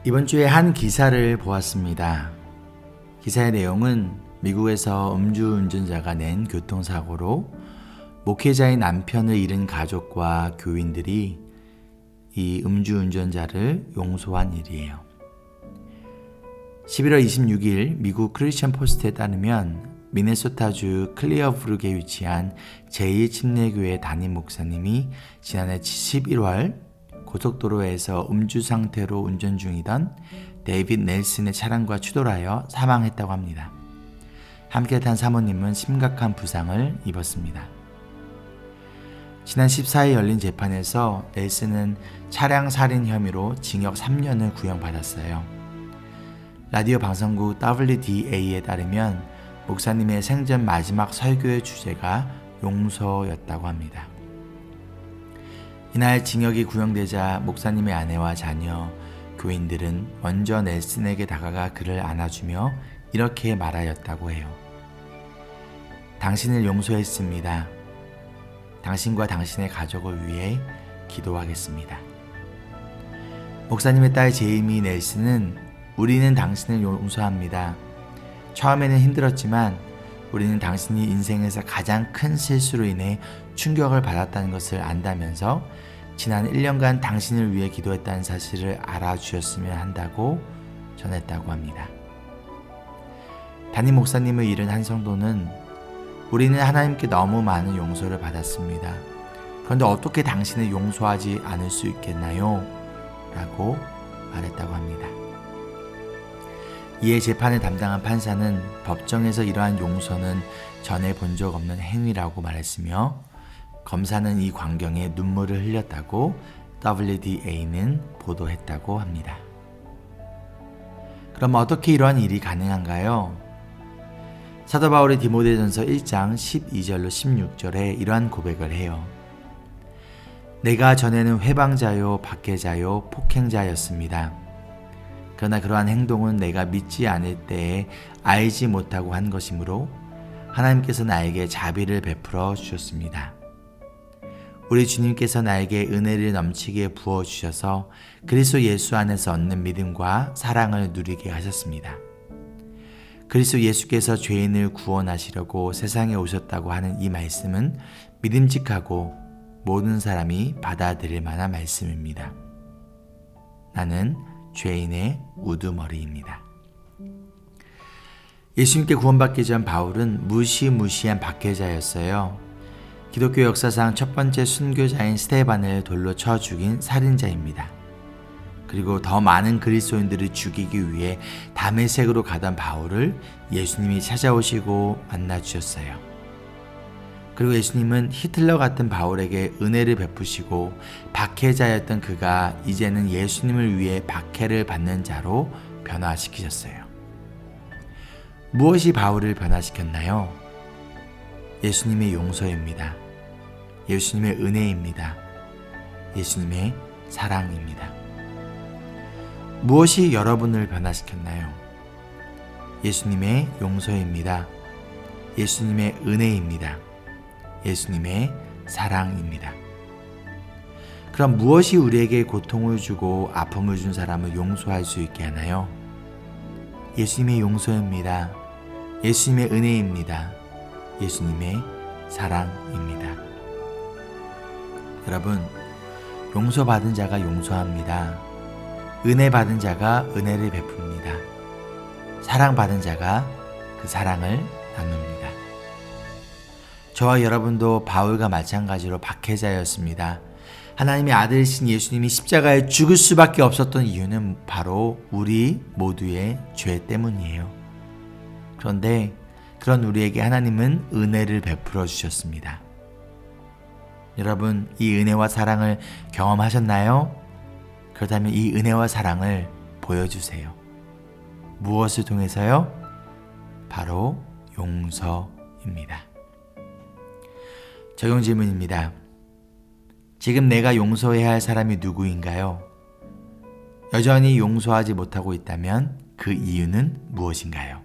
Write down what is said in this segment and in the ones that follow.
이번 주에 한 기사를 보았습니다. 기사의 내용은 미국에서 음주운전자가 낸 교통사고로 목회자의 남편을 잃은 가족과 교인들이 이 음주운전자를 용서한 일이에요. 11월 26일 미국 크리스천 포스트에 따르면 미네소타주 클리어브룩에 위치한 제2침례교회 담임 목사님이 지난해 11월 고속도로에서 음주 상태로 운전 중이던 데이빗 넬슨의 차량과 추돌하여 사망했다고 합니다. 함께 탄 사모님은 심각한 부상을 입었습니다. 지난 14일 열린 재판에서 넬슨은 차량 살인 혐의로 징역 3년을 구형받았어요. 라디오 방송국 WDA에 따르면 목사님의 생전 마지막 설교의 주제가 용서였다고 합니다. 이날 징역이 구형되자 목사님의 아내와 자녀, 교인들은 먼저 넬슨에게 다가가 그를 안아주며 이렇게 말하였다고 해요. 당신을 용서했습니다. 당신과 당신의 가족을 위해 기도하겠습니다. 목사님의 딸 제이미 넬슨은 우리는 당신을 용서합니다. 처음에는 힘들었지만 우리는 당신이 인생에서 가장 큰 실수로 인해 충격을 받았다는 것을 안다면서 지난 1년간 당신을 위해 기도했다는 사실을 알아주셨으면 한다고 전했다고 합니다. 담임 목사님을 잃은 한 성도는 우리는 하나님께 너무 많은 용서를 받았습니다. 그런데 어떻게 당신을 용서하지 않을 수 있겠나요? 라고 말했다고 합니다. 이에 재판을 담당한 판사는 법정에서 이러한 용서는 전에 본 적 없는 행위라고 말했으며 검사는 이 광경에 눈물을 흘렸다고 WDA는 보도했다고 합니다. 그럼 어떻게 이러한 일이 가능한가요? 사도 바울이 디모데전서 1장 12절로 16절에 이러한 고백을 해요. 내가 전에는 회방자요 박해자요 폭행자였습니다. 그러나 그러한 행동은 내가 믿지 않을 때에 알지 못하고 한 것이므로 하나님께서 나에게 자비를 베풀어 주셨습니다. 우리 주님께서 나에게 은혜를 넘치게 부어주셔서 그리스도 예수 안에서 얻는 믿음과 사랑을 누리게 하셨습니다. 그리스도 예수께서 죄인을 구원하시려고 세상에 오셨다고 하는 이 말씀은 믿음직하고 모든 사람이 받아들일 만한 말씀입니다. 나는 죄인의 우두머리입니다. 예수님께 구원받기 전 바울은 무시무시한 박해자였어요. 기독교 역사상 첫 번째 순교자인 스데반을 돌로 쳐 죽인 살인자입니다. 그리고 더 많은 그리스도인들을 죽이기 위해 다메섹으로 가던 바울을 예수님이 찾아오시고 만나주셨어요. 그리고 예수님은 히틀러 같은 바울에게 은혜를 베푸시고 박해자였던 그가 이제는 예수님을 위해 박해를 받는 자로 변화시키셨어요. 무엇이 바울을 변화시켰나요? 예수님의 용서입니다. 예수님의 은혜입니다. 예수님의 사랑입니다. 무엇이 여러분을 변화시켰나요? 예수님의 용서입니다. 예수님의 은혜입니다. 예수님의 사랑입니다. 그럼 무엇이 우리에게 고통을 주고 아픔을 준 사람을 용서할 수 있게 하나요? 예수님의 용서입니다. 예수님의 은혜입니다. 예수님의 사랑입니다. 여러분, 용서받은 자가 용서합니다. 은혜 받은 자가 은혜를 베풉니다. 사랑받은 자가 그 사랑을 나눕니다. 저와 여러분도 바울과 마찬가지로 박해자였습니다. 하나님의 아들이신 예수님이 십자가에 죽을 수밖에 없었던 이유는 바로 우리 모두의 죄 때문이에요. 그런데 그런 우리에게 하나님은 은혜를 베풀어 주셨습니다. 여러분, 이 은혜와 사랑을 경험하셨나요? 그렇다면 이 은혜와 사랑을 보여주세요. 무엇을 통해서요? 바로 용서입니다. 적용 질문입니다. 지금 내가 용서해야 할 사람이 누구인가요? 여전히 용서하지 못하고 있다면 그 이유는 무엇인가요?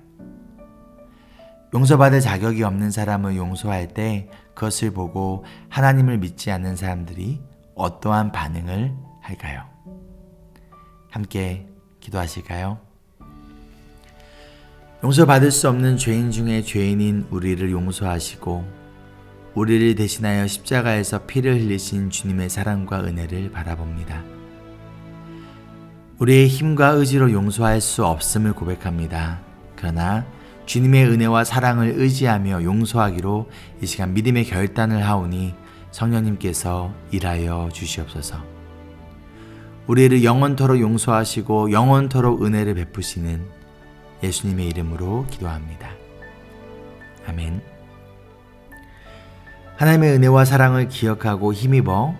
용서받을 자격이 없는 사람을 용서할 때 그것을 보고 하나님을 믿지 않는 사람들이 어떠한 반응을 할까요? 함께 기도하실까요? 용서받을 수 없는 죄인 중에 죄인인 우리를 용서하시고 우리를 대신하여 십자가에서 피를 흘리신 주님의 사랑과 은혜를 바라봅니다. 우리의 힘과 의지로 용서할 수 없음을 고백합니다. 그러나 주님의 은혜와 사랑을 의지하며 용서하기로 이 시간 믿음의 결단을 하오니 성령님께서 일하여 주시옵소서. 우리를 영원토록 용서하시고 영원토록 은혜를 베푸시는 예수님의 이름으로 기도합니다. 아멘. 하나님의 은혜와 사랑을 기억하고 힘입어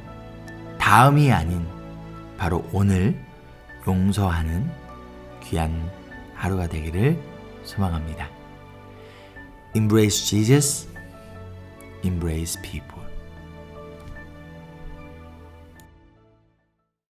다음이 아닌 바로 오늘 용서하는 귀한 하루가 되기를 소망합니다. Embrace Jesus, embrace people.